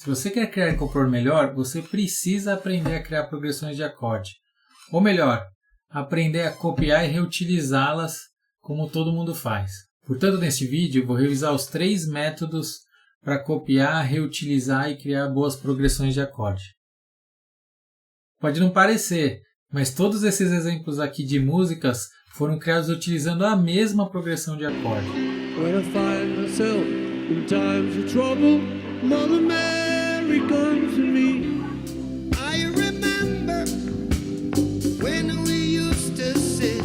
Se você quer criar e compor melhor, você precisa aprender a criar progressões de acorde. Ou melhor, aprender a copiar e reutilizá-las como todo mundo faz. Portanto, neste vídeo, eu vou revisar os 3 métodos para copiar, reutilizar e criar boas progressões de acorde. Pode não parecer, mas todos esses exemplos aqui de músicas foram criados utilizando a mesma progressão de acorde. When I find myself in times of trouble, Mother Mary comes to me. I remember when we used to sit.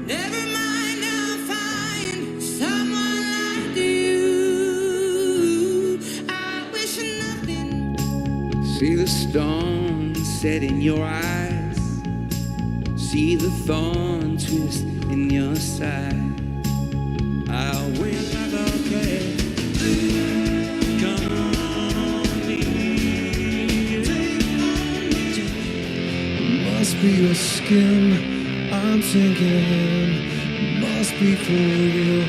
Never mind, I'll find someone like you. I wish nothing. See the stone set in your eyes. See the thorn twist in your side. I'll win like a cat. Come on me. Must be your skin, I'm thinking. Must be for you.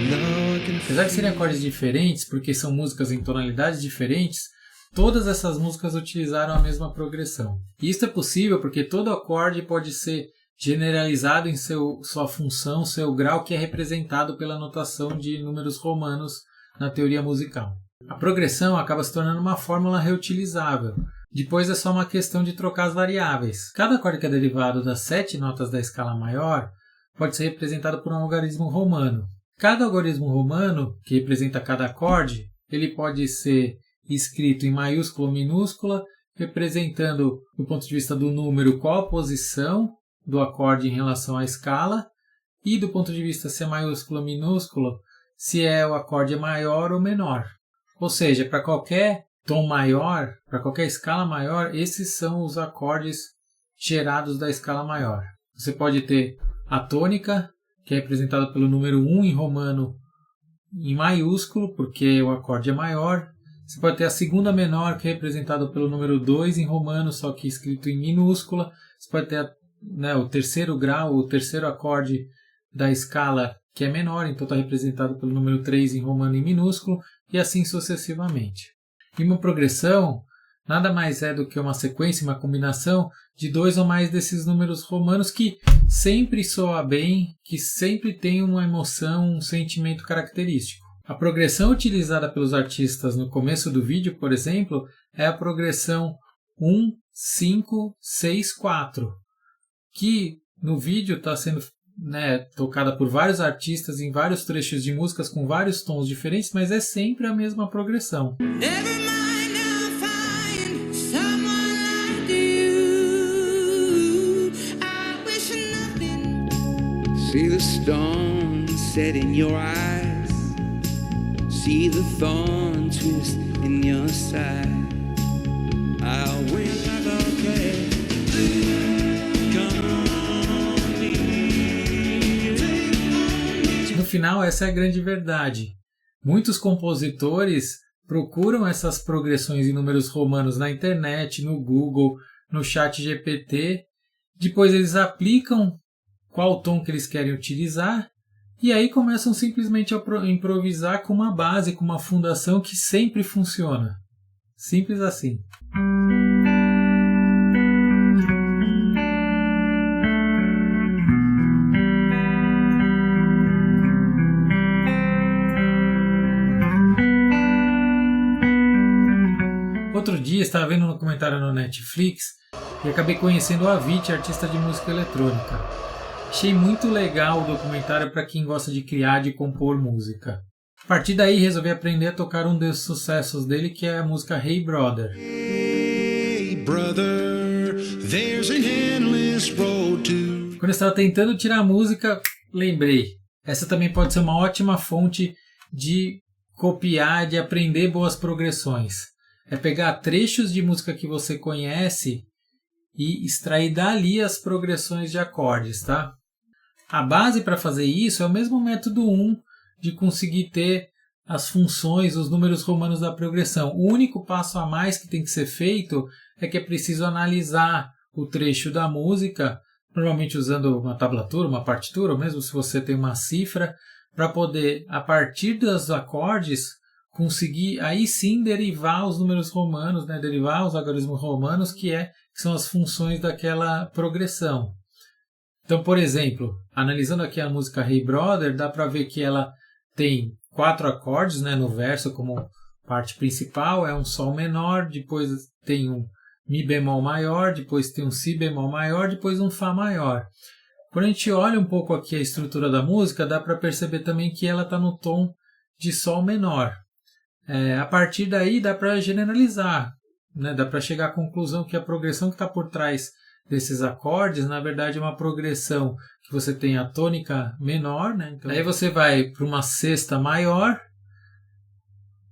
Now I can. Apesar de serem acordes diferentes, porque são músicas em tonalidades diferentes, todas essas músicas utilizaram a mesma progressão. E isso é possível porque todo acorde pode ser generalizado em sua função, seu grau, que é representado pela notação de números romanos na teoria musical. A progressão acaba se tornando uma fórmula reutilizável. Depois é só uma questão de trocar as variáveis. Cada acorde que é derivado das 7 notas da escala maior pode ser representado por um algarismo romano. Cada algarismo romano, que representa cada acorde, ele pode ser escrito em maiúscula ou minúscula, representando, do ponto de vista do número, qual a posição do acorde em relação à escala, e do ponto de vista se é maiúsculo ou minúsculo, se o acorde é maior ou menor. Ou seja, para qualquer tom maior, para qualquer escala maior, esses são os acordes gerados da escala maior. Você pode ter a tônica, que é representada pelo número 1 em romano em maiúsculo, porque o acorde é maior. Você pode ter a segunda menor, que é representada pelo número 2 em romano, só que escrito em minúscula. Você pode ter o terceiro grau, o terceiro acorde da escala, que é menor, então está representado pelo número 3 em romano em minúsculo, e assim sucessivamente. E uma progressão nada mais é do que uma sequência, uma combinação de 2 ou mais desses números romanos que sempre soa bem, que sempre tem uma emoção, um sentimento característico. A progressão utilizada pelos artistas no começo do vídeo, por exemplo, é a progressão 1, 5, 6, 4, que no vídeo está sendo tocada por vários artistas em vários trechos de músicas com vários tons diferentes, mas é sempre a mesma progressão. See the stone set in your eyes. See the thorn twist in your side. I'll win like a cat. Come on me. No final, essa é a grande verdade. Muitos compositores procuram essas progressões em números romanos na internet, no Google, no chat GPT. Depois eles aplicam qual tom que eles querem utilizar, e aí começam simplesmente a improvisar com uma base, com uma fundação que sempre funciona. Simples assim. Outro dia estava vendo um documentário no Netflix e acabei conhecendo o Avicii, artista de música eletrônica. Achei muito legal o documentário para quem gosta de criar, de compor música. A partir daí resolvi aprender a tocar um dos sucessos dele, que é a música Hey Brother. Hey brother, there's an endless road to... Quando eu estava tentando tirar a música, lembrei. Essa também pode ser uma ótima fonte de copiar, de aprender boas progressões. É pegar trechos de música que você conhece e extrair dali as progressões de acordes, tá? A base para fazer isso é o mesmo método 1 de conseguir ter as funções, os números romanos da progressão. O único passo a mais que tem que ser feito é que é preciso analisar o trecho da música, normalmente usando uma tablatura, uma partitura, ou mesmo se você tem uma cifra, para poder, a partir dos acordes, conseguir aí sim derivar os números romanos, né, derivar os algarismos romanos, que são as funções daquela progressão. Então, por exemplo, analisando aqui a música Hey Brother, dá para ver que ela tem 4 acordes, né, no verso como parte principal, é um Sol menor, depois tem um Mi bemol maior, depois tem um Si bemol maior, depois um Fá maior. Quando a gente olha um pouco aqui a estrutura da música, dá para perceber também que ela está no tom de Sol menor. A partir daí dá para generalizar, né? Dá para chegar à conclusão que a progressão que está por trás desses acordes, na verdade, é uma progressão que você tem a tônica menor, né? Então, aí você vai para uma sexta maior,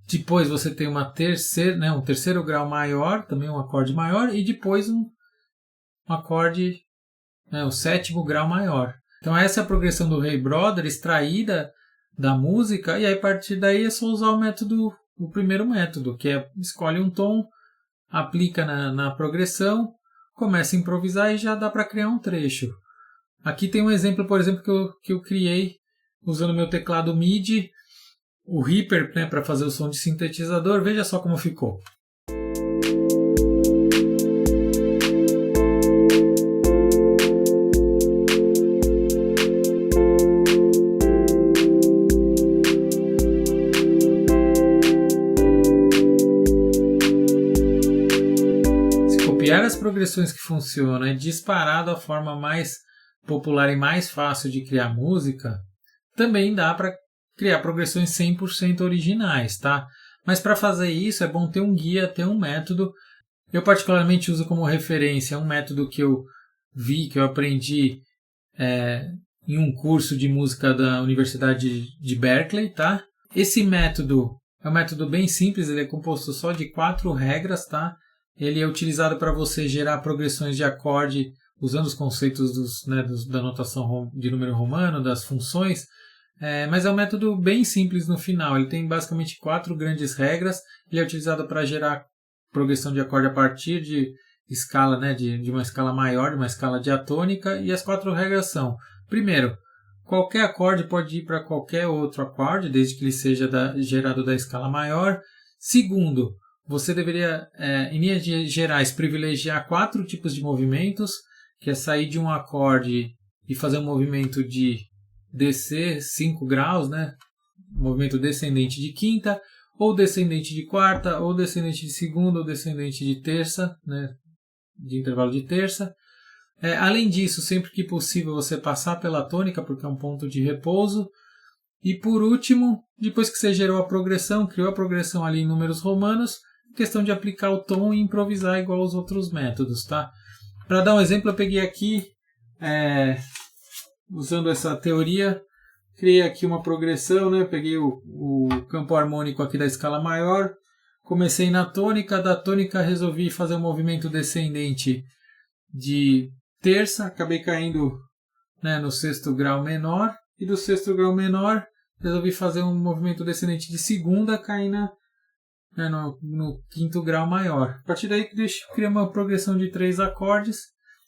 depois você tem uma terceira, né? Um terceiro grau maior, também um acorde maior, e depois um acorde, né? O sétimo grau maior. Então essa é a progressão do Hey Brother extraída da música, e aí a partir daí é só usar o primeiro método, que é escolhe um tom, aplica na progressão, começa a improvisar e já dá para criar um trecho. Aqui tem um exemplo, por exemplo, que eu criei usando meu teclado MIDI, o Reaper, né, para fazer o som de sintetizador. Veja só como ficou. Copiar as progressões que funcionam é disparado a forma mais popular e mais fácil de criar música. Também dá para criar progressões 100% originais, tá? Mas para fazer isso é bom ter um guia, ter um método. Eu particularmente uso como referência um método que eu vi, que eu aprendi em um curso de música da Universidade de Berkeley, tá? Esse método é um método bem simples, ele é composto só de 4 regras, tá? Ele é utilizado para você gerar progressões de acorde usando os conceitos da notação de número romano, das funções, mas é um método bem simples no final. Ele tem basicamente 4 grandes regras. Ele é utilizado para gerar progressão de acorde a partir de escala, né, de uma escala maior, de uma escala diatônica, e as 4 regras são: primeiro, qualquer acorde pode ir para qualquer outro acorde, desde que ele seja gerado da escala maior. Segundo, você deveria, em linhas gerais, privilegiar 4 tipos de movimentos, que é sair de um acorde e fazer um movimento de descer 5 graus, né? Movimento descendente de quinta, ou descendente de quarta, ou descendente de segunda, ou descendente de terça, né? De intervalo de terça. Além disso, sempre que possível, você passar pela tônica, porque é um ponto de repouso. E por último, depois que você gerou a progressão, criou a progressão ali em números romanos, questão de aplicar o tom e improvisar igual aos outros métodos, tá? Para dar um exemplo, eu peguei aqui, usando essa teoria, criei aqui uma progressão, né? Peguei o campo harmônico aqui da escala maior, comecei na tônica, da tônica resolvi fazer um movimento descendente de terça, acabei caindo, né, no 6º grau menor, e do 6º grau menor resolvi fazer um movimento descendente de segunda, cair no 5º grau maior. A partir daí criei uma progressão de 3 acordes.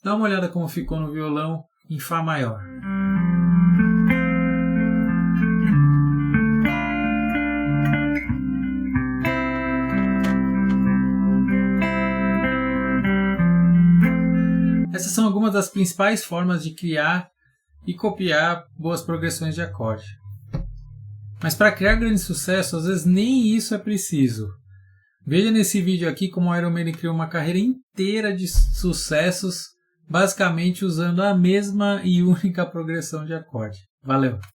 Dá uma olhada como ficou no violão em Fá maior. Essas são algumas das principais formas de criar e copiar boas progressões de acorde. Mas para criar grande sucesso, às vezes nem isso é preciso. Veja nesse vídeo aqui como o Iron Maiden criou uma carreira inteira de sucessos, basicamente usando a mesma e única progressão de acorde. Valeu!